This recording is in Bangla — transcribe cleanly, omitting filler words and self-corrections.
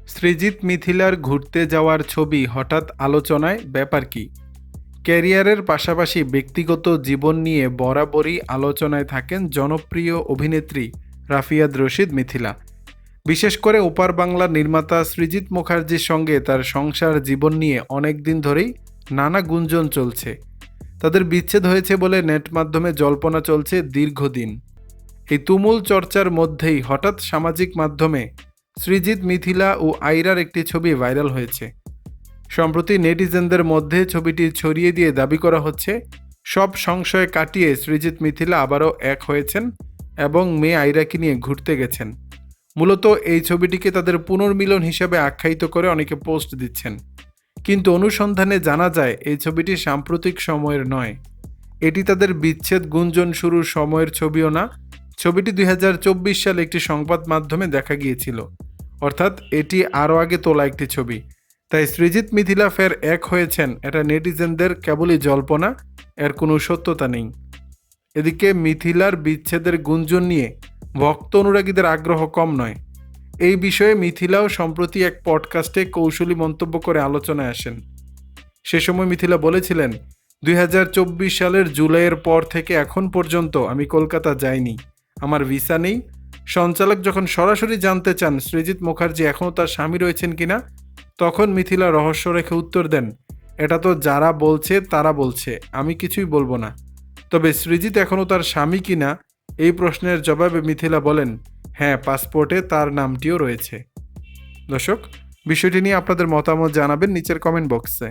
সৃজিত মিথিলার ঘুরতে যাওয়ার ছবি হঠাৎ আলোচনায়, ব্যাপার কি? ক্যারিয়ারের পাশাপাশি ব্যক্তিগত জীবন নিয়ে বরাবরই আলোচনায় থাকেন জনপ্রিয় অভিনেত্রী রাফিয়াত রশিদ মিথিলা। বিশেষ করে ওপার বাংলার নির্মাতা সৃজিত মুখার্জির সঙ্গে তার সংসার জীবন নিয়ে অনেক দিন ধরেই নানা গুঞ্জন চলছে। তাদের বিচ্ছেদ হয়েছে বলে নেট মাধ্যমে জল্পনা চলছে দীর্ঘদিন। এই তুমুল চর্চার মধ্যেই হঠাৎ সামাজিক মাধ্যমে সৃজিত মিথিলা ও আইরার একটি ছবি ভাইরাল হয়েছে। সম্প্রতি নেটিজেনদের মধ্যে ছবিটি ছড়িয়ে দিয়ে দাবি করা হচ্ছে, সব সংশয় কাটিয়ে সৃজিত মিথিলা আবারও এক হয়েছেন এবং মেয়ে আইরাকে নিয়ে ঘুরতে গেছেন। মূলত এই ছবিটিকে তাদের পুনর্মিলন হিসেবে আখ্যায়িত করে অনেকে পোস্ট দিচ্ছেন, কিন্তু অনুসন্ধানে জানা যায় এই ছবিটি সাম্প্রতিক সময়ের নয়। এটি তাদের বিচ্ছেদ গুঞ্জন শুরুর সময়ের ছবিও না। ছবিটি 2024 সালে একটি সংবাদ মাধ্যমে দেখা গিয়েছিল, অর্থাৎ এটি আরও আগে তোলা একটি ছবি। তাই সৃজিত মিথিলা ফের এক হয়েছেন এটা নেটিজেনদের কেবলই জল্পনা, এর কোনো সত্যতা নেই। এদিকে মিথিলার বিচ্ছেদের গুঞ্জন নিয়ে ভক্ত অনুরাগীদের আগ্রহ কম নয়। এই বিষয়ে মিথিলাও সম্প্রতি এক পডকাস্টে কৌশলী মন্তব্য করে আলোচনায় আসেন। সে সময় মিথিলা বলেছিলেন, 2024 সালের জুলাইয়ের পর থেকে এখন পর্যন্ত আমি কলকাতা যাইনি, আমার ভিসা নেই। সঞ্চালক যখন সরাসরি জানতে চান সৃজিত মুখার্জি এখনও তার স্বামী রয়েছেন কিনা, তখন মিথিলা রহস্য রেখে উত্তর দেন, এটা তো যারা বলছে তারা বলছে, আমি কিছুই বলবো না। তবে সৃজিত এখনও তার স্বামী কিনা এই প্রশ্নের জবাবে মিথিলা বলেন, হ্যাঁ, পাসপোর্টে তার নামটিও রয়েছে। দর্শক, বিষয়টি নিয়ে আপনাদের মতামত জানাবেন নিচের কমেন্ট বক্সে।